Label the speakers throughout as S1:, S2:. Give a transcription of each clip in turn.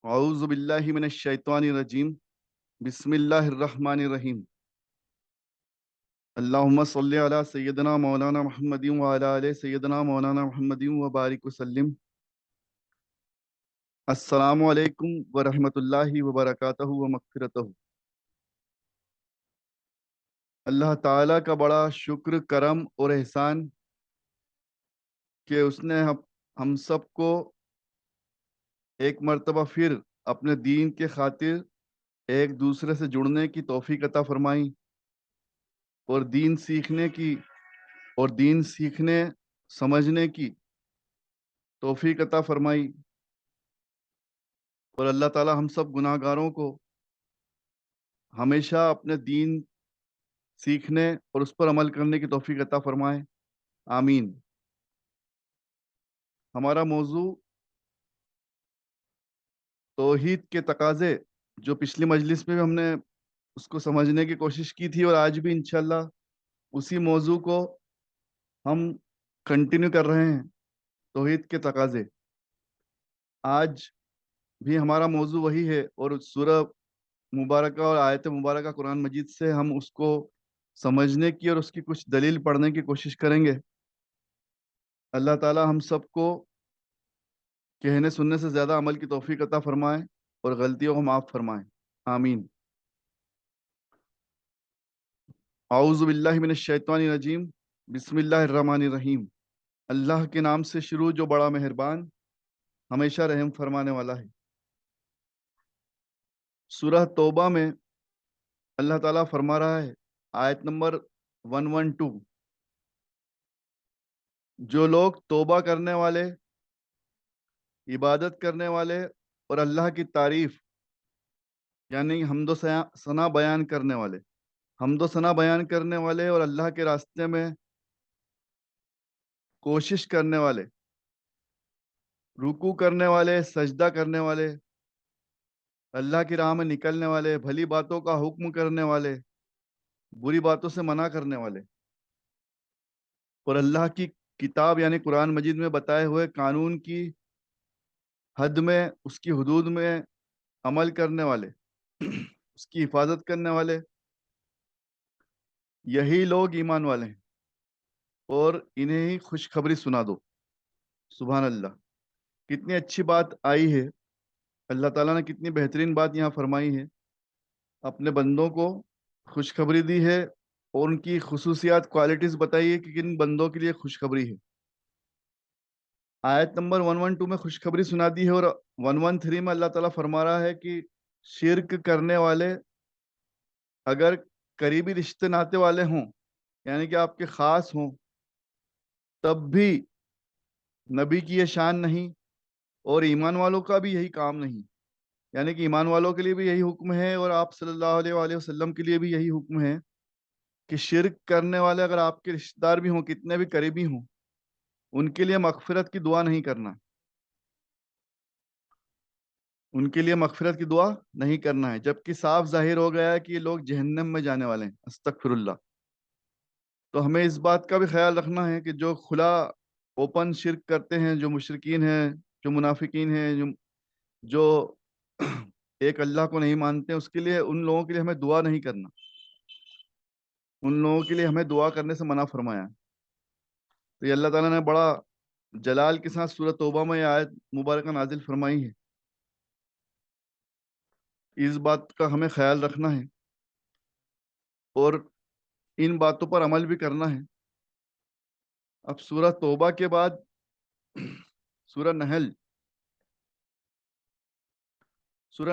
S1: اعوذ باللہ من الشیطان الرجیم بسم اللہ الرحمن الرحیم اللہم صلی علی سیدنا مولانا محمد وعلی آل سیدنا مولانا محمد وبارک وسلم۔ السلام علیکم ورحمۃ اللہ وبرکاتہ ومغفرتہ۔ اللہ تعالیٰ کا بڑا شکر کرم اور احسان کہ اس نے ہم سب کو ایک مرتبہ پھر اپنے دین کے خاطر ایک دوسرے سے جڑنے کی توفیق عطا فرمائی اور دین سیکھنے سمجھنے کی توفیق عطا فرمائی، اور اللہ تعالی ہم سب گناہ گاروں کو ہمیشہ اپنے دین سیکھنے اور اس پر عمل کرنے کی توفیق عطا فرمائے، آمین۔ ہمارا موضوع توحید کے تقاضے، جو پچھلی مجلس میں بھی ہم نے اس کو سمجھنے کی کوشش کی تھی، اور آج بھی انشاءاللہ اسی موضوع کو ہم کنٹینیو کر رہے ہیں، توحید کے تقاضے۔ آج بھی ہمارا موضوع وہی ہے، اور سورہ مبارکہ اور آیت مبارکہ قرآن مجید سے ہم اس کو سمجھنے کی اور اس کی کچھ دلیل پڑھنے کی کوشش کریں گے۔ اللہ تعالی ہم سب کو کہنے سننے سے زیادہ عمل کی توفیق عطا فرمائے اور غلطیوں کو معاف فرمائے، آمین۔ اعوذ باللہ من الشیطان الرجیم بسم اللہ الرحمن الرحیم۔ اللہ کے نام سے شروع جو بڑا مہربان ہمیشہ رحم فرمانے والا ہے۔ سورہ توبہ میں اللہ تعالیٰ فرما رہا ہے، آیت نمبر 112، جو لوگ توبہ کرنے والے، عبادت کرنے والے اور اللہ کی تعریف یعنی حمد و ثنا بیان کرنے والے اور اللہ کے راستے میں کوشش کرنے والے، رکوع کرنے والے، سجدہ کرنے والے، اللہ کی راہ میں نکلنے والے، بھلی باتوں کا حکم کرنے والے، بری باتوں سے منع کرنے والے، اور اللہ کی کتاب یعنی قرآن مجید میں بتائے ہوئے قانون کی حد میں، اس کی حدود میں عمل کرنے والے، اس کی حفاظت کرنے والے، یہی لوگ ایمان والے ہیں، اور انہیں ہی خوشخبری سنا دو۔ سبحان اللہ، کتنی اچھی بات آئی ہے، اللہ تعالیٰ نے کتنی بہترین بات یہاں فرمائی ہے، اپنے بندوں کو خوشخبری دی ہے اور ان کی خصوصیات، کوالٹیز بتائی ہے کہ کن بندوں کے لیے خوشخبری ہے۔ آیت نمبر 112 میں خوشخبری سنا دی ہے، اور 113 میں اللہ تعالیٰ فرما رہا ہے کہ شرک کرنے والے اگر قریبی رشتے ناتے والے ہوں، یعنی کہ آپ کے خاص ہوں، تب بھی نبی کی یہ شان نہیں، اور ایمان والوں کا بھی یہی کام نہیں، یعنی کہ ایمان والوں کے لیے بھی یہی حکم ہے، اور آپ صلی اللہ علیہ وآلہ وسلم کے لیے بھی یہی حکم ہے کہ شرک کرنے والے اگر آپ کے رشتہ دار بھی ہوں، کتنے بھی قریبی ہوں، ان کے لیے مغفرت کی دعا نہیں کرنا، ان کے لیے مغفرت کی دعا نہیں کرنا ہے، جبکہ صاف ظاہر ہو گیا ہے کہ یہ لوگ جہنم میں جانے والے ہیں، استغفر اللہ۔ تو ہمیں اس بات کا بھی خیال رکھنا ہے کہ جو کھلا اوپن شرک کرتے ہیں، جو مشرکین ہیں، جو منافقین ہیں، جو ایک اللہ کو نہیں مانتے، اس کے لیے، ان لوگوں کے لیے ہمیں دعا نہیں کرنا، ان لوگوں کے لیے ہمیں دعا کرنے سے منع فرمایا ہے۔ تو یہ اللہ تعالیٰ نے بڑا جلال کے ساتھ سورۃ توبہ میں یہ آیت مبارکہ نازل فرمائی ہے، اس بات کا ہمیں خیال رکھنا ہے اور ان باتوں پر عمل بھی کرنا ہے۔ اب سورہ توبہ کے بعد سورہ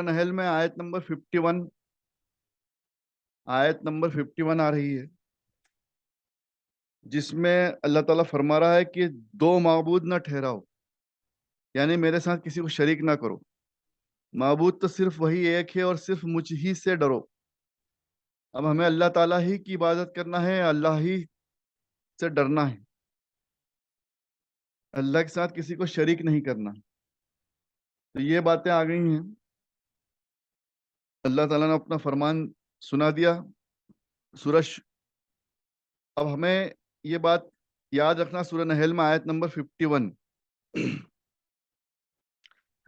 S1: نحل میں آیت نمبر 51 آ رہی ہے، جس میں اللہ تعالیٰ فرما رہا ہے کہ دو معبود نہ ٹھہراؤ، یعنی میرے ساتھ کسی کو شریک نہ کرو، معبود تو صرف وہی ایک ہے، اور صرف مجھ ہی سے ڈرو۔ اب ہمیں اللہ تعالیٰ ہی کی عبادت کرنا ہے، اللہ ہی سے ڈرنا ہے، اللہ کے ساتھ کسی کو شریک نہیں کرنا۔ تو یہ باتیں آ گئی ہیں، اللہ تعالیٰ نے اپنا فرمان سنا دیا۔ اب ہمیں یہ بات یاد رکھنا، سورہ نحل میں آیت نمبر 51،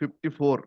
S1: 54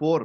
S1: 4,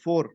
S1: 4,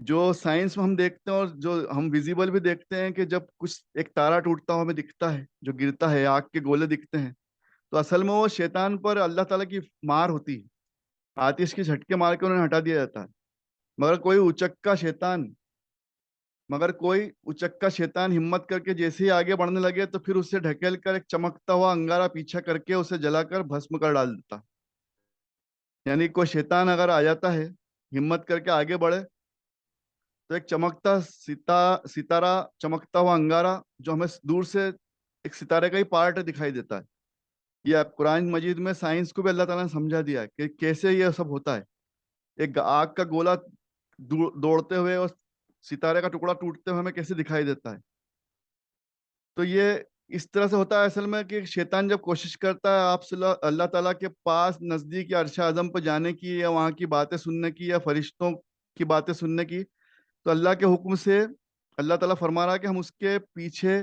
S1: جو سائنس میں ہم دیکھتے ہیں اور جو ہم ویزیبل بھی دیکھتے ہیں کہ جب کچھ ایک تارا ٹوٹتا ہوا ہمیں دکھتا ہے، جو گرتا ہے، آگ کے گولے دکھتے ہیں، تو اصل میں وہ شیطان پر اللہ تعالیٰ کی مار ہوتی ہے، آتش کی جھٹکے مار کے انہیں ہٹا دیا جاتا ہے۔ مگر کوئی اچکا شیطان ہمت کر کے جیسے ہی آگے بڑھنے لگے تو پھر اسے ڈھکیل کر ایک چمکتا ہوا انگارہ پیچھا کر کے اسے جلا کر بھسم کر ڈال دیتا۔ یعنی کوئی شیطان اگر آ جاتا ہے ہمت کر کے آگے بڑھے تو ایک چمکتا ستارہ، چمکتا ہوا انگارہ جو ہمیں دور سے ایک ستارے کا ہی پارٹ دکھائی دیتا ہے۔ یہ قرآن مجید میں سائنس کو بھی اللہ تعالیٰ نے سمجھا دیا ہے کہ کیسے یہ سب ہوتا ہے۔ ایک آگ کا گولا دوڑتے ہوئے اور ستارے کا ٹکڑا ٹوٹتے ہوئے ہمیں کیسے دکھائی دیتا ہے۔ تو یہ اس طرح سے ہوتا ہے اصل میں کہ شیطان جب کوشش کرتا ہے آپ سے اللہ تعالیٰ کے پاس نزدیک یا عرش اعظم پہ جانے کی یا وہاں کی باتیں سننے کی یا فرشتوں کی باتیں سننے کی، تو اللہ کے حکم سے اللہ تعالیٰ فرما رہا ہے کہ ہم اس کے پیچھے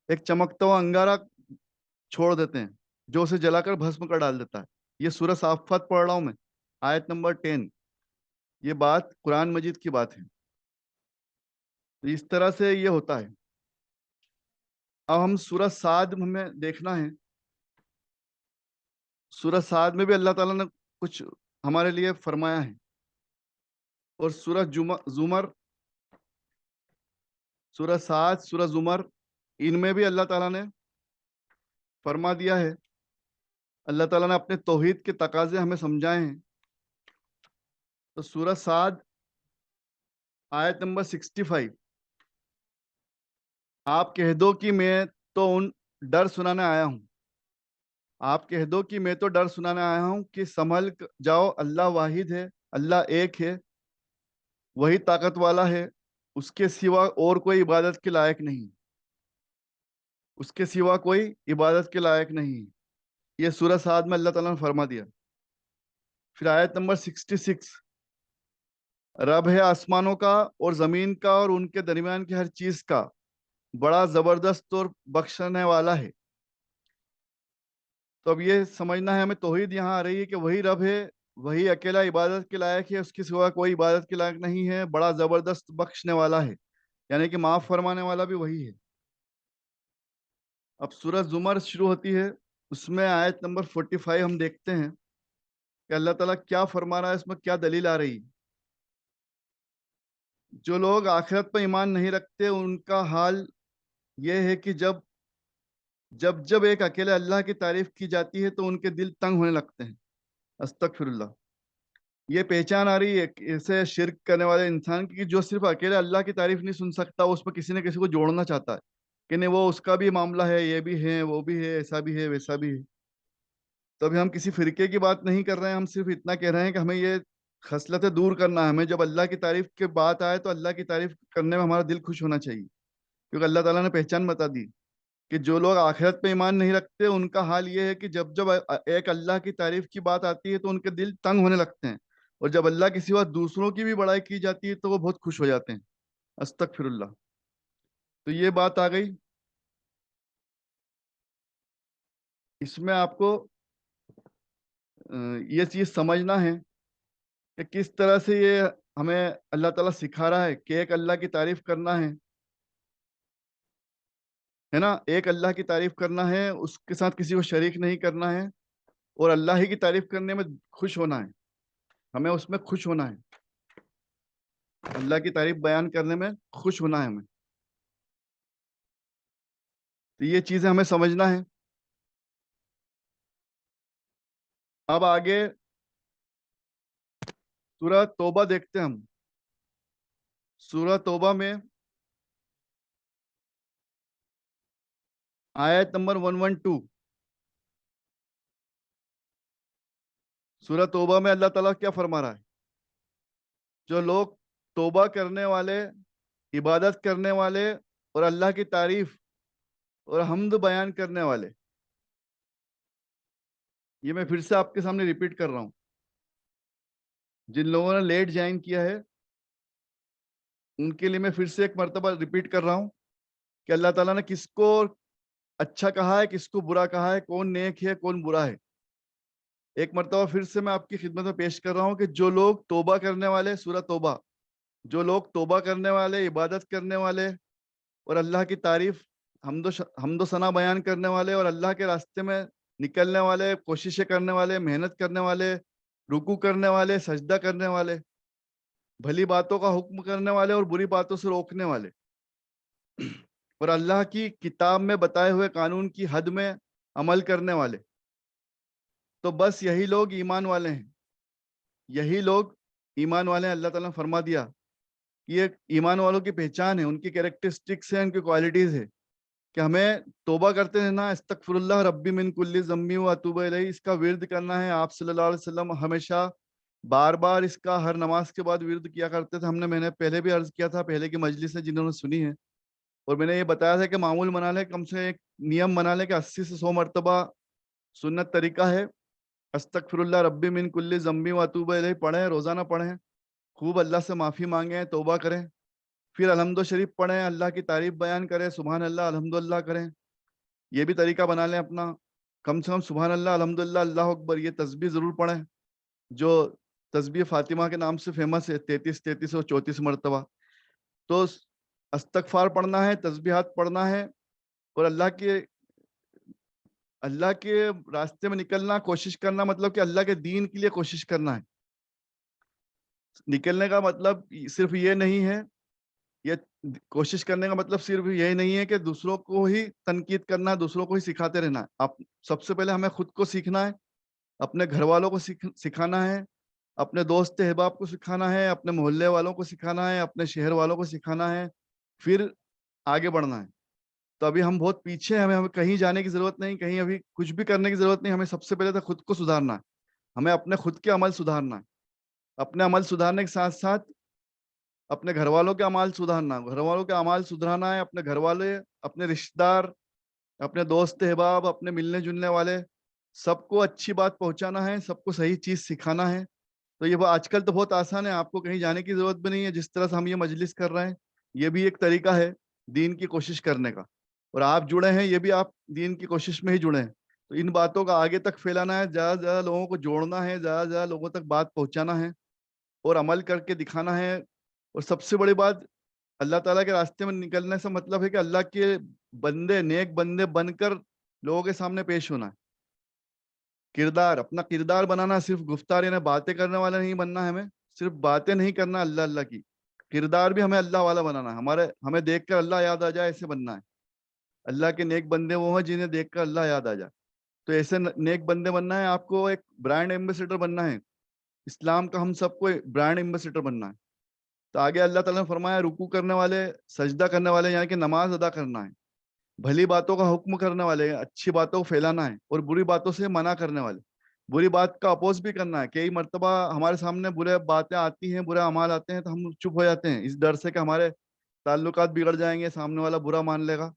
S1: ایک چمکتا ہوا انگارہ چھوڑ دیتے ہیں جو اسے جلا کر بھسم کر ڈال دیتا ہے۔ یہ سورہ صافات پڑھ رہا ہوں میں، آیت نمبر 10۔ یہ بات قرآن مجید کی بات ہے۔ تو اس طرح سے یہ ہوتا ہے۔ اب ہم سورہ صاد ہمیں دیکھنا ہے۔ سورہ صاد میں بھی اللہ تعالیٰ نے کچھ ہمارے لیے فرمایا ہے، اور سورہ زمر، سورہ صاد، سورہ زمر، ان میں بھی اللہ تعالیٰ نے فرما دیا ہے۔ اللہ تعالیٰ نے اپنے توحید کے تقاضے ہمیں سمجھائے ہیں۔ تو سورہ صاد آیت نمبر 65، آپ کہہ دو کہ میں تو ڈر سنانے آیا ہوں، آپ کہہ دو کہ میں تو ڈر سنانے آیا ہوں کہ سنبھل جاؤ، اللہ واحد ہے، اللہ ایک ہے، وہی طاقت والا ہے، اس کے سوا اور کوئی عبادت کے لائق نہیں، اس کے سوا کوئی عبادت کے لائق نہیں۔ یہ سورہ صاد میں اللہ تعالیٰ نے فرما دیا۔ پھر آیت نمبر 66، رب ہے آسمانوں کا اور زمین کا اور ان کے درمیان کی ہر چیز کا، بڑا زبردست اور بخشنے والا ہے۔ تو اب یہ سمجھنا ہے ہمیں، توحید یہاں آ رہی ہے کہ وہی رب ہے، وہی اکیلا عبادت کے لائق ہے، اس کے سوا کوئی عبادت کے لائق نہیں ہے، بڑا زبردست بخشنے والا ہے، یعنی کہ معاف فرمانے والا بھی وہی ہے۔ اب سورہ زمر شروع ہوتی ہے، اس میں آیت نمبر 45 ہم دیکھتے ہیں کہ اللہ تعالیٰ کیا فرما رہا ہے، اس میں کیا دلیل آ رہی ہے۔ جو لوگ آخرت پہ ایمان نہیں رکھتے ان کا حال یہ ہے کہ جب ایک اکیلے اللہ کی تعریف کی جاتی ہے تو ان کے دل تنگ ہونے لگتے ہیں۔ استغفر اللہ۔ یہ پہچان آ رہی ہے ایسے شرک کرنے والے انسان کی کہ جو صرف اکیلے اللہ کی تعریف نہیں سن سکتا، اس پہ کسی نہ کسی کو جوڑنا چاہتا ہے کہ نہیں وہ اس کا بھی معاملہ ہے، یہ بھی ہے، وہ بھی ہے، ایسا بھی ہے، ویسا بھی ہے۔ تو ابھی ہم کسی فرقے کی بات نہیں کر رہے ہیں، ہم صرف اتنا کہہ رہے ہیں کہ ہمیں یہ خصلتیں دور کرنا ہے۔ ہمیں جب اللہ کی تعریف کی بات آئے تو اللہ کی تعریف کرنے میں ہمارا دل خوش ہونا چاہیے، کیونکہ اللہ تعالیٰ نے پہچان بتا دی کہ جو لوگ آخرت پہ ایمان نہیں رکھتے ان کا حال یہ ہے کہ جب ایک اللہ کی تعریف کی بات آتی ہے تو ان کے دل تنگ ہونے لگتے ہیں، اور جب اللہ کے سوا دوسروں کی بھی بڑائی کی جاتی ہے تو وہ بہت خوش ہو جاتے ہیں۔ استغفر اللہ۔ تو یہ بات آ گئی۔ اس میں آپ کو یہ چیز سمجھنا ہے کہ کس طرح سے یہ ہمیں اللہ تعالیٰ سکھا رہا ہے کہ ایک اللہ کی تعریف کرنا ہے نا، ایک اللہ کی تعریف کرنا ہے، اس کے ساتھ کسی کو شریک نہیں کرنا ہے، اور اللہ ہی کی تعریف کرنے میں خوش ہونا ہے، ہمیں اس میں خوش ہونا ہے، اللہ کی تعریف بیان کرنے میں خوش ہونا ہے ہمیں۔ تو یہ چیزیں ہمیں سمجھنا ہے۔ اب آگے سورہ توبہ دیکھتے ہیں ہم۔ سورہ توبہ میں آیت نمبر 112، سورہ توبہ میں اللہ تعالیٰ کیا فرما رہا ہے؟ جو لوگ توبہ کرنے والے، عبادت کرنے والے اور اللہ کی تعریف اور حمد بیان کرنے والے، یہ میں پھر سے آپ کے سامنے ریپیٹ کر رہا ہوں، جن لوگوں نے لیٹ جوائن کیا ہے ان کے لیے میں پھر سے ایک مرتبہ ریپیٹ کر رہا ہوں کہ اللہ تعالیٰ نے کس کو اچھا کہا ہے، کس کو برا کہا ہے، کون نیک ہے، کون برا ہے۔ ایک مرتبہ پھر سے میں آپ کی خدمت میں پیش کر رہا ہوں کہ جو لوگ توبہ کرنے والے، سورہ توبہ جو لوگ توبہ کرنے والے، عبادت کرنے والے اور اللہ کی تعریف حمد و ثنا بیان کرنے والے اور اللہ کے راستے میں نکلنے والے، کوششیں کرنے والے، محنت کرنے والے، رکوع کرنے والے، سجدہ کرنے والے، بھلی باتوں کا حکم کرنے والے اور بری باتوں سے روکنے والے، اور اللہ کی کتاب میں بتائے ہوئے قانون کی حد میں عمل کرنے والے، تو بس یہی لوگ ایمان والے ہیں، یہی لوگ ایمان والے ہیں۔ اللہ تعالیٰ نے فرما دیا کہ یہ ایمان والوں کی پہچان ہے، ان کی کیریکٹرسٹکس ہیں، ان کی کوالٹیز ہے کہ ہمیں توبہ کرتے رہنا، استغفر اللہ ربی من کل ذنب و اتوب الیہ، اس کا ورد کرنا ہے۔ آپ صلی اللہ علیہ وسلم ہمیشہ بار بار اس کا ہر نماز کے بعد ورد کیا کرتے تھے۔ میں نے پہلے بھی عرض کیا تھا، پہلے کی مجلس سے جنہوں نے سنی ہے، اور میں نے یہ بتایا تھا کہ معمول بنا لیں، کم سے ایک نیم بنا لیں کہ 80 سے 100 مرتبہ سنت طریقہ ہے، استغفر اللہ ربی من کل ذنب و اتوب الیہ پڑھیں، روزانہ پڑھیں، خوب اللہ سے معافی مانگیں، توبہ کریں، پھر الحمد شریف پڑھیں، اللہ کی تعریف بیان کریں، سبحان اللہ الحمد للہ کریں۔ یہ بھی طریقہ بنا لیں اپنا، کم سے کم سبحان اللہ الحمد للہ اللہ اکبر یہ تسبیح ضرور پڑھیں، جو تسبیح فاطمہ کے نام سے فیمس ہے، 33 اور 34 مرتبہ۔ تو استغفار پڑھنا ہے، تسبیحات پڑھنا ہے، اور اللہ کے راستے میں نکلنا، کوشش کرنا، مطلب کہ اللہ کے دین کے لیے کوشش کرنا ہے۔ نکلنے کا مطلب صرف یہ نہیں ہے، یہ کوشش کرنے کا مطلب صرف یہی نہیں ہے کہ دوسروں کو ہی تنقید کرنا، دوسروں کو ہی سکھاتے رہنا۔ آپ سب سے پہلے ہمیں خود کو سیکھنا ہے، اپنے گھر والوں کو سکھانا ہے، اپنے دوست احباب کو سکھانا ہے، اپنے محلے والوں کو سکھانا ہے، اپنے شہر والوں کو سکھانا ہے، پھر آگے بڑھنا ہے۔ تو ابھی ہم بہت پیچھے ہیں، ہمیں کہیں جانے کی ضرورت نہیں، کہیں ابھی کچھ بھی کرنے کی ضرورت نہیں، ہمیں سب سے پہلے تو خود کو سدھارنا ہے، ہمیں اپنے خود کے عمل سدھارنا ہے، اپنے عمل سدھارنے کے ساتھ ساتھ اپنے گھر والوں کے اعمال سدھارنا، گھر والوں کے اعمال سدھرانا ہے، اپنے گھر والے، اپنے رشتہ دار، اپنے دوست احباب، اپنے ملنے جلنے والے، سب کو اچھی بات پہنچانا ہے، سب کو صحیح چیز سکھانا ہے۔ تو یہ آج کل تو بہت آسان ہے، آپ کو کہیں جانے کی ضرورت بھی نہیں ہے، جس طرح سے ہم یہ مجلس کر رہے ہیں، یہ بھی ایک طریقہ ہے دین کی کوشش کرنے کا، اور آپ جڑے ہیں، یہ بھی آپ دین کی کوشش میں ہی جڑے ہیں۔ تو ان باتوں کا آگے تک پھیلانا ہے، زیادہ سے زیادہ لوگوں کو جوڑنا ہے، زیادہ سے زیادہ لوگوں تک بات پہنچانا ہے اور عمل کر کے دکھانا ہے۔ اور سب سے بڑی بات، اللہ تعالیٰ کے راستے میں نکلنے سے مطلب ہے کہ اللہ کے بندے، نیک بندے بن کر لوگوں کے سامنے پیش ہونا ہے۔ کردار، اپنا کردار بنانا، صرف گفتار یعنی باتیں کرنے والا نہیں بننا ہے، ہمیں صرف باتیں نہیں کرنا اللہ اللہ کی، کردار بھی ہمیں اللہ والا بنانا ہے، ہمیں دیکھ کر اللہ یاد آ جائے ایسے بننا ہے۔ اللہ کے نیک بندے وہ ہیں جنہیں دیکھ کر اللہ یاد آ جائے، تو ایسے نیک بندے بننا ہے۔ آپ کو ایک برانڈ ایمبیسیڈر بننا ہے، اسلام کا ہم سب کو برانڈ ایمبیسیڈر بننا ہے۔ تو آگے اللہ تعالیٰ نے فرمایا رکوع کرنے والے، سجدہ کرنے والے، یعنی کہ نماز ادا کرنا ہے، بھلی باتوں کا حکم کرنے والے، اچھی باتوں کو پھیلانا ہے، اور بری باتوں سے منع کرنے والے، بری بات کا اپوز بھی کرنا ہے۔ کئی مرتبہ ہمارے سامنے برے باتیں آتی ہیں، برے اعمال آتے ہیں، تو ہم چپ ہو جاتے ہیں اس ڈر سے کہ ہمارے تعلقات بگڑ جائیں گے، سامنے والا برا مان لے گا۔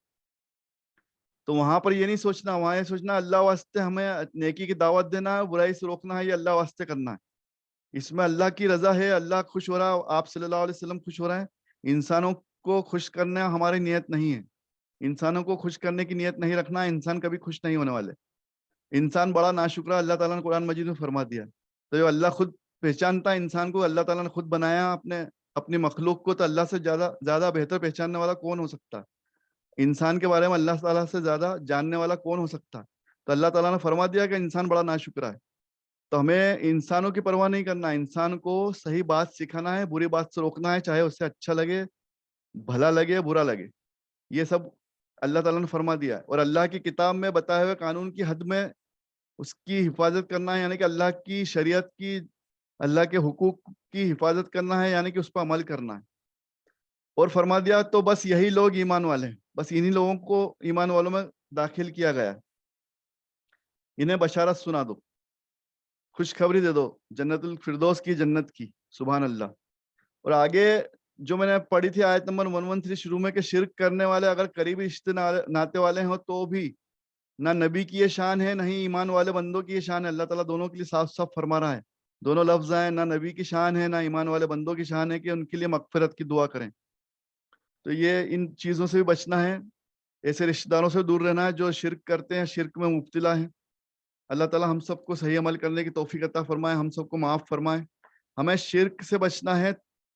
S1: تو وہاں پر یہ نہیں سوچنا، وہاں یہ سوچنا اللہ واسطے ہمیں نیکی کی دعوت دینا ہے، برائی سے روکنا ہے، یہ اللہ واسطے کرنا ہے، اس میں اللہ کی رضا ہے، اللہ خوش ہو رہا ہے، آپ صلی اللہ علیہ وسلم خوش ہو رہے ہیں۔ انسانوں کو خوش کرنا ہماری نیت نہیں ہے، انسانوں کو خوش کرنے کی نیت نہیں رکھنا، انسان کبھی خوش نہیں ہونے والے۔ انسان بڑا ناشکرا، اللہ تعالیٰ نے قرآن مجید میں فرما دیا۔ تو جو اللہ خود پہچانتا ہے انسان کو، اللہ تعالیٰ نے خود بنایا اپنی مخلوق کو، تو اللہ سے زیادہ بہتر پہچاننے والا کون ہو سکتا ہے؟ انسان کے بارے میں اللہ تعالیٰ سے زیادہ جاننے والا کون ہو سکتا ہے؟ تو اللہ تعالیٰ نے فرما دیا کہ انسان بڑا ناشکرا ہے۔ تو ہمیں انسانوں کی پرواہ نہیں کرنا، انسان کو صحیح بات سکھانا ہے، بری بات سے روکنا ہے، چاہے اس سے اچھا لگے، بھلا لگے، برا لگے، یہ سب اللہ تعالیٰ نے فرما دیا ہے۔ اور اللہ کی کتاب میں بتائے ہوئے قانون کی حد میں اس کی حفاظت کرنا ہے، یعنی کہ اللہ کی شریعت کی، اللہ کے حقوق کی حفاظت کرنا ہے، یعنی کہ اس پر عمل کرنا ہے۔ اور فرما دیا تو بس یہی لوگ ایمان والے ہیں، بس انہی لوگوں کو ایمان والوں میں داخل کیا گیا ہے، انہیں بشارت سنا دو، خوشخبری دے دو جنت الفردوس کی، جنت کی، سبحان اللہ۔ اور آگے جو میں نے پڑھی تھی آیت نمبر 113 شروع میں، کہ شرک کرنے والے اگر قریبی رشتے ناتے والے ہوں تو بھی نہ نبی کی یہ شان ہے، نہ ہی ایمان والے بندوں کی یہ شان ہے۔ اللہ تعالیٰ دونوں کے لیے صاف صاف فرما رہا ہے، دونوں لفظ ہیں، نہ نبی کی شان ہے، نہ ایمان والے بندوں کی شان ہے کہ ان کے لیے مغفرت کی دعا کریں۔ تو یہ ان چیزوں سے بھی بچنا ہے، ایسے رشتہ داروں سے دور رہنا ہے جو شرک کرتے ہیں، شرک میں مبتلا ہیں۔ اللہ تعالیٰ ہم سب کو صحیح عمل کرنے کی توفیق عطا فرمائے، ہم سب کو معاف فرمائے۔ ہمیں شرک سے بچنا ہے،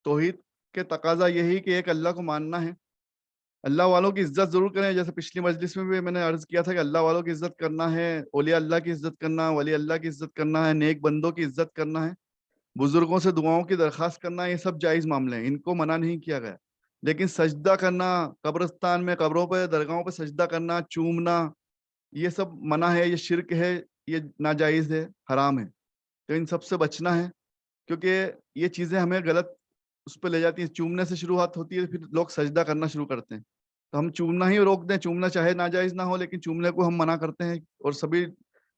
S1: توحید کے تقاضا یہی کہ ایک اللہ کو ماننا ہے, اللہ والوں کی عزت ضرور کریں, جیسے پچھلی مجلس میں بھی میں نے عرض کیا تھا کہ اللہ والوں کی عزت کرنا ہے, اولیاء اللہ کی عزت کرنا, ولی اللہ کی عزت کرنا ہے, نیک بندوں کی عزت کرنا ہے, بزرگوں سے دعاؤں کی درخواست کرنا, یہ سب جائز معاملے ہیں, ان کو منع نہیں کیا گیا. لیکن سجدہ کرنا, قبرستان میں قبروں پہ درگاہوں پہ سجدہ کرنا, چومنا, یہ سب منع ہے, یہ شرک ہے, یہ ناجائز ہے, حرام ہے. تو ان سب سے بچنا ہے, کیونکہ یہ چیزیں ہمیں غلط اس پہ لے جاتی ہیں. چومنے سے شروعات ہوتی ہے, پھر لوگ سجدہ کرنا شروع کرتے ہیں. تو ہم چومنا ہی روک دیں, چومنا چاہے ناجائز نہ ہو لیکن چومنے کو ہم منع کرتے ہیں. اور سبھی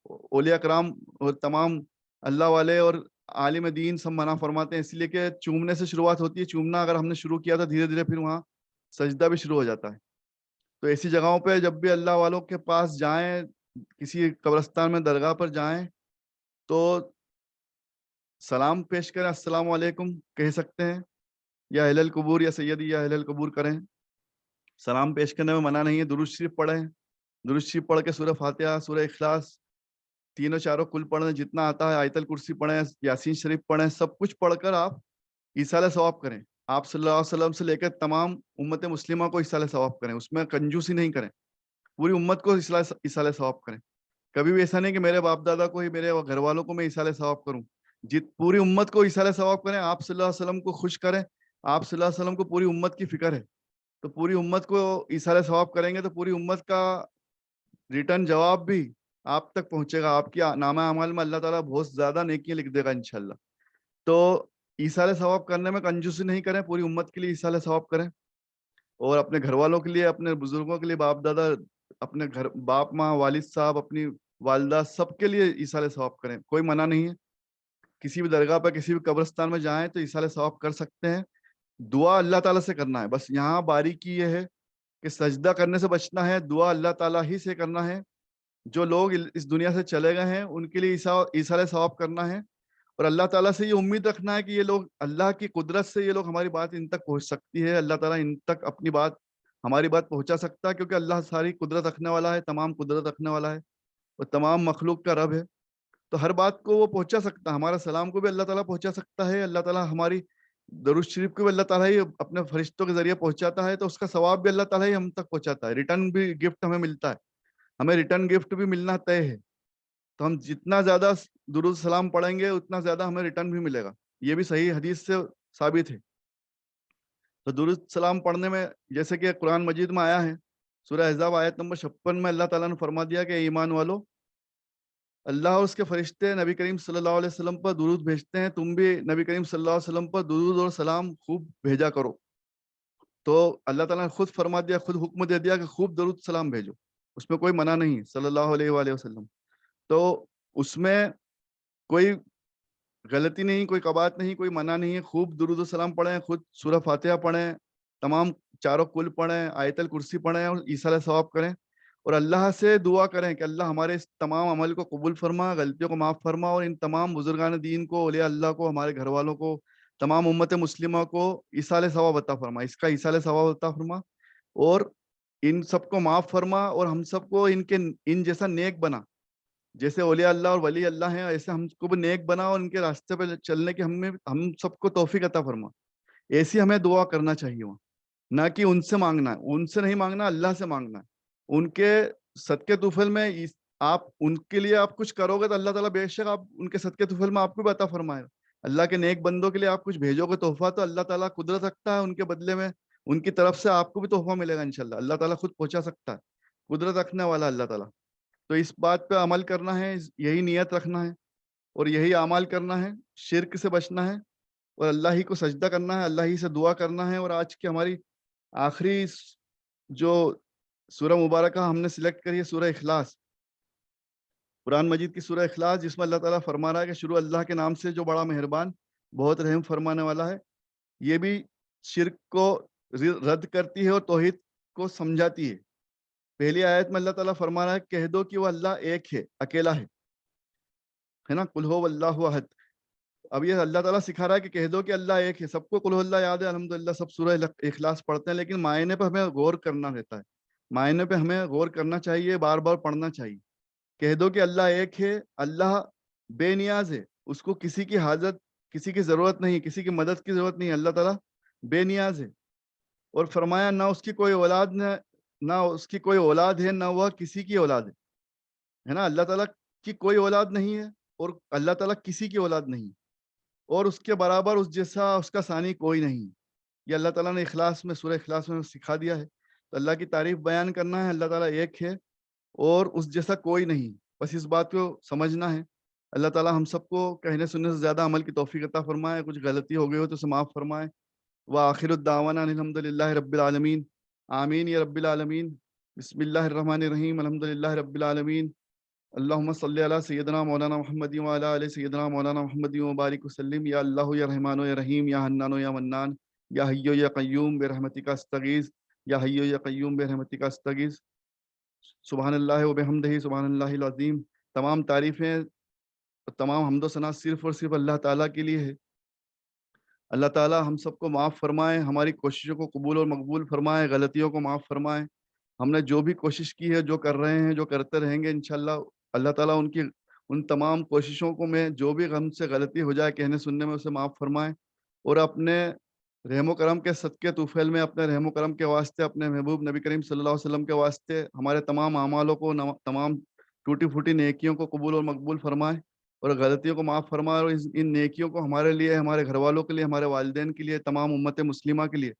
S1: اولیاء کرام اور تمام اللہ والے اور عالم دین سب منع فرماتے ہیں, اس لیے کہ چومنے سے شروعات ہوتی ہے. چومنا اگر ہم نے شروع کیا تو دھیرے دھیرے پھر وہاں سجدہ بھی شروع ہو جاتا ہے. تو ایسی جگہوں پہ جب بھی اللہ والوں کے پاس جائیں, کسی قبرستان میں درگاہ پر جائیں, تو سلام پیش کریں, السلام علیکم کہہ سکتے ہیں, یا اہل القبور یا سیدی یا اہل القبور کریں. سلام پیش کرنے میں منع نہیں ہے. درود شریف پڑھیں, درود شریف پڑھ کے سورہ فاتحہ, سورہ اخلاص, تینوں چاروں کل پڑھیں, جتنا آتا ہے, آیت الکرسی پڑھیں, یاسین شریف پڑھیں, سب کچھ پڑھ کر آپ ایصال ثواب کریں. آپ صلی اللہ علیہ وسلم سے لے کر تمام امت مسلمہ کو ایصال ثواب کریں, اس میں کنجوسی نہیں کریں, پوری امت کو ایصال ثواب کریں. کبھی بھی ایسا نہیں کہ میرے باپ دادا کو ہی, میرے گھر والوں کو میں ایصال ثواب کروں. پوری امت کو ایصال ثواب کریں. آپ صلی اللہ علیہ وسلم کو خوش کریں, آپ صلی اللہ علیہ وسلم کو پوری امت کی فکر ہے, تو پوری امت کو ایصال ثواب کریں گے تو پوری امت کا ریٹرن جواب بھی آپ تک پہنچے گا. آپ کی نامہ اعمال میں اللہ تعالیٰ بہت زیادہ نیکیاں لکھ دے گا انشاءاللہ. تو ایصال ثواب کرنے میں کنجوسی نہیں کریں, پوری امت کے لیے ایصال ثواب کریں, اور اپنے گھر والوں کے لیے, اپنے بزرگوں کے لیے, باپ دادا, اپنے گھر باپ ماں, والد صاحب, اپنی والدہ, سب کے لیے ایصال ثواب کریں. کوئی منع نہیں ہے. کسی بھی درگاہ پر, کسی بھی قبرستان میں جائیں تو ایصال ثواب کر سکتے ہیں. دعا اللہ تعالیٰ سے کرنا ہے. بس یہاں باریکی یہ ہے کہ سجدہ کرنے سے بچنا ہے, دعا اللہ تعالیٰ ہی سے کرنا ہے. جو لوگ اس دنیا سے چلے گئے ہیں ان کے لیے ایصال ثواب کرنا ہے, اور اللہ تعالیٰ سے یہ امید رکھنا ہے کہ یہ لوگ, اللہ کی قدرت سے یہ لوگ, ہماری بات ان تک پہنچ سکتی ہے, اللہ تعالیٰ ان تک اپنی بات, ہماری بات پہنچا سکتا ہے, کیونکہ اللہ ساری قدرت رکھنے والا ہے, تمام قدرت رکھنے والا ہے, اور تمام مخلوق کا رب ہے. تو ہر بات کو وہ پہنچا سکتا ہے. ہمارا سلام کو بھی اللہ تعالیٰ پہنچا سکتا ہے, اللہ تعالیٰ ہماری درود شریف کو بھی اللہ تعالیٰ ہی اپنے فرشتوں کے ذریعے پہنچاتا ہے, تو اس کا ثواب بھی اللہ تعالیٰ ہی ہم تک پہنچاتا ہے. ریٹرن بھی گفٹ ہمیں ملتا ہے, ہمیں ریٹرن گفٹ بھی ملنا طے ہے. تو ہم جتنا زیادہ درود سلام پڑھیں گے اتنا زیادہ ہمیں ریٹرن بھی ملے گا. یہ بھی صحیح حدیث سے ثابت ہے. تو درود سلام پڑھنے میں, جیسے کہ قرآن مجید میں آیا ہے, سورہ احزاب آیت نمبر 56 میں اللہ تعالیٰ نے فرما دیا کہ ایمان والو, اللہ اور اس کے فرشتے نبی کریم صلی اللہ علیہ وسلم پر درود بھیجتے ہیں, تم بھی نبی کریم صلی اللہ علیہ وسلم پر درود اور سلام خوب بھیجا کرو. تو اللہ تعالیٰ نے خود فرما دیا, خود حکم دے دیا کہ خوب درود سلام بھیجو, اس میں کوئی منع نہیں, صلی اللہ علیہ وآلہ وسلم. تو اس میں کوئی غلطی نہیں, کوئی قباحت نہیں, کوئی منع نہیں ہے. خوب درود و سلام پڑھیں, خود سورہ فاتحہ پڑھیں, تمام چاروں کل پڑھیں, آیت الکرسی پڑھیں, اور ایصال ثواب کریں, اور اللہ سے دعا کریں کہ اللہ ہمارے اس تمام عمل کو قبول فرما, غلطیوں کو معاف فرما, اور ان تمام بزرگان دین کو, اولیاء اللہ کو, ہمارے گھر والوں کو, تمام امت مسلمہ کو ایصال ثواب عطا فرما, اس کا ایصال ثواب عطا فرما, اور ان سب کو معاف فرما, اور ہم سب کو ان جیسا نیک بنا, جیسے اولیاء اللہ اور ولی اللہ ہیں ایسے ہم کو بھی نیک بنا, اور ان کے راستے پہ چلنے کی ہم سب کو توفیق عطا فرما. ایسی ہمیں دعا کرنا چاہیے وہاں, نہ کہ ان سے مانگنا ہے. ان سے نہیں مانگنا, اللہ سے مانگنا ہے. ان کے صدقے طفل میں آپ ان کے لیے آپ کچھ کرو گے تو اللہ تعالیٰ بے شک آپ ان کے صدقے طفل میں آپ کو بھی عطا فرمائے گا. اللہ کے نیک بندوں کے لیے آپ کچھ بھیجو گے تحفہ, تو اللہ تعالیٰ قدرت رکھتا ہے ان کے بدلے میں, ان کی طرف سے آپ کو بھی تحفہ ملے گا انشاءاللہ. اللہ تعالیٰ خود پہنچا سکتا ہے, قدرت رکھنے والا اللہ تعالیٰ. تو اس بات پہ عمل کرنا ہے, یہی نیت رکھنا ہے, اور یہی اعمال کرنا ہے, شرک سے بچنا ہے, اور اللہ ہی کو سجدہ کرنا ہے, اللہ ہی سے دعا کرنا ہے. اور آج کی ہماری آخری جو سورہ مبارکہ ہم نے سلیکٹ کری ہے, سورہ اخلاص, قرآن مجید کی سورہ اخلاص, جس میں اللہ تعالیٰ فرما رہا ہے کہ شروع اللہ کے نام سے جو بڑا مہربان, بہت رحم فرمانے والا ہے. یہ بھی شرک کو رد کرتی ہے اور توحید کو سمجھاتی ہے. پہلی آیت میں اللہ تعالیٰ فرما رہا ہے, کہہ دو کہ وہ اللہ ایک ہے, اکیلا ہے نا, قل هو اللہ احد. اب یہ اللہ تعالیٰ سکھا رہا ہے کہ کہہ دو کہ اللہ ایک ہے. سب کو قل هو اللہ یاد ہے, الحمدللہ سب سورہ اخلاص پڑھتے ہیں, لیکن معنی پہ ہمیں غور کرنا رہتا ہے, معنی پہ ہمیں غور کرنا چاہیے, بار بار پڑھنا چاہیے. کہہ دو کہ اللہ ایک ہے, اللہ بے نیاز ہے, اس کو کسی کی حاجت, کسی کی ضرورت نہیں, کسی کی مدد کی ضرورت نہیں. اللہ تعالیٰ بے نیاز ہے، اور فرمایا نہ اس کی کوئی اولاد نہ اس کی کوئی اولاد ہے، نہ وہ کسی کی اولاد ہے نا. اللہ تعالیٰ کی کوئی اولاد نہیں ہے اور اللہ تعالیٰ کسی کی اولاد نہیں، اور اس کے برابر اس جیسا اس کا ثانی کوئی نہیں. یہ اللہ تعالیٰ نے اخلاص میں سورہ اخلاص میں سکھا دیا ہے. تو اللہ کی تعریف بیان کرنا ہے. اللہ تعالیٰ ایک ہے اور اس جیسا کوئی نہیں، بس اس بات کو سمجھنا ہے. اللہ تعالیٰ ہم سب کو کہنے سننے سے زیادہ عمل کی توفیق عطا فرمائے. کچھ غلطی ہو گئی ہو تو اسے معاف فرمائے. وآخر الدعوانا الحمد للہ رب العالمین. آمین یا رب العالمین. بسم اللہ الرحمن الرحیم. الحمد للہ رب العالمین. اللہم صلی علی سیدنا مولانا محمد وعلی آل سیدنا مولانا محمد وبارک وسلم. یا اللہ یا رحمان یا رحیم یا حنان یا منان یا حی یا قیوم برحمتک استغیث. یا حی یا قیوم برحمتک استغیث. سبحان اللہ و بحمدہ سبحان اللہ العظیم. تمام تعریفیں، تمام حمد و ثنا صرف اور صرف اللہ تعالیٰ کے لیے ہے. اللہ تعالیٰ ہم سب کو معاف فرمائے، ہماری کوششوں کو قبول اور مقبول فرمائے، غلطیوں کو معاف فرمائے. ہم نے جو بھی کوشش کی ہے، جو کر رہے ہیں، جو کرتے رہیں گے انشاءاللہ، اللہ تعالیٰ ان تمام کوششوں کو میں جو بھی ہم سے غلطی ہو جائے کہنے سننے میں اسے معاف فرمائے، اور اپنے رحم و کرم کے صدقے طوفیل میں اپنے رحم و کرم کے واسطے، اپنے محبوب نبی کریم صلی اللہ علیہ وسلم کے واسطے ہمارے تمام اعمالوں کو، تمام ٹوٹی پھوٹی نیکیوں کو قبول اور مقبول فرمائے اور غلطیوں کو معاف فرمائے. اور ان نیکیوں کو ہمارے لیے، ہمارے گھر والوں کے لیے، ہمارے والدین کے لیے، تمام امت مسلمہ کے لیے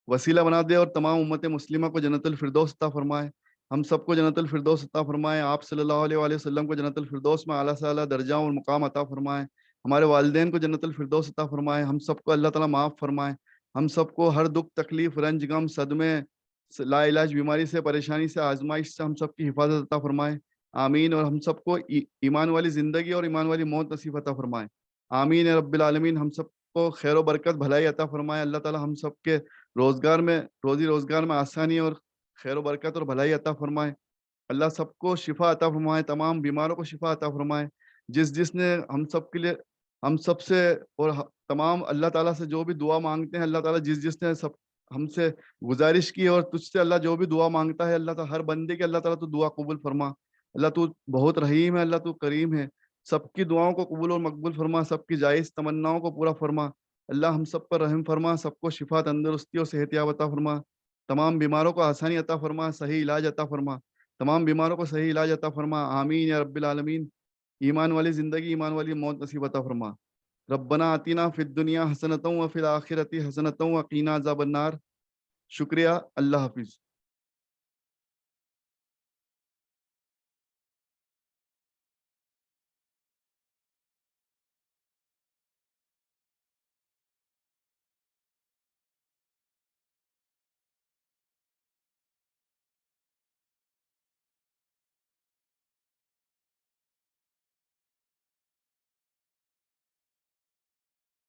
S1: وسیلہ بنا دے، اور تمام امت مسلمہ کو جنت الفردوس عطا فرمائے. ہم سب کو جنت الفردوس عطا فرمائے. آپ صلی اللہ علیہ وآلہ وسلم کو جنت الفردوس میں اعلیٰ سے اعلیٰ درجہ اور مقام عطا فرمائے. ہمارے والدین کو جنت الفردوس عطا فرمائے. ہم سب کو اللہ تعالیٰ معاف فرمائے. ہم سب کو ہر دکھ تکلیف رنج غم صدمے لا علاج بیماری سے، پریشانی سے، آزمائش سے ہم سب کی حفاظت عطا فرمائے. آمین. اور ہم سب کو ایمان والی زندگی اور ایمان والی موت نصیب عطا فرمائے. آمین یا رب العالمین. ہم سب کو خیر و برکت بھلائی عطا فرمائے. اللہ تعالیٰ ہم سب کے روزگار میں، روزی روزگار میں آسانی اور خیر و برکت اور بھلائی عطا فرمائے. اللہ سب کو شفا عطا فرمائے، تمام بیماروں کو شفا عطا فرمائے. جس نے ہم سب کے لیے، ہم سب سے اور تمام اللہ تعالیٰ سے جو بھی دعا مانگتے ہیں، اللہ تعالیٰ جس نے سب ہم سے گزارش کی، اور تجھ سے اللہ جو بھی دعا مانگتا ہے، اللہ تعالیٰ ہر بندے کے اللہ تعالیٰ تو دعا قبول فرما. اللہ تو بہت رحیم ہے، اللہ تو کریم ہے. سب کی دعاؤں کو قبول اور مقبول فرما، سب کی جائز تمناؤں کو پورا فرما. اللہ ہم سب پر رحم فرما، سب کو شفا، تندرستی اور صحت یاب عطا فرما. تمام بیماروں کو آسانی عطا فرما، صحیح علاج عطا فرما. تمام بیماروں کو صحیح علاج عطا فرما. آمین یا رب العالمین. ایمان والی زندگی، ایمان والی موت نصیب عطا فرما. ربنا آتینا فی الدنیا حسنۃ وفی الآخرۃ حسنۃ وقینا عذاب النار. شکریہ. اللہ حافظ.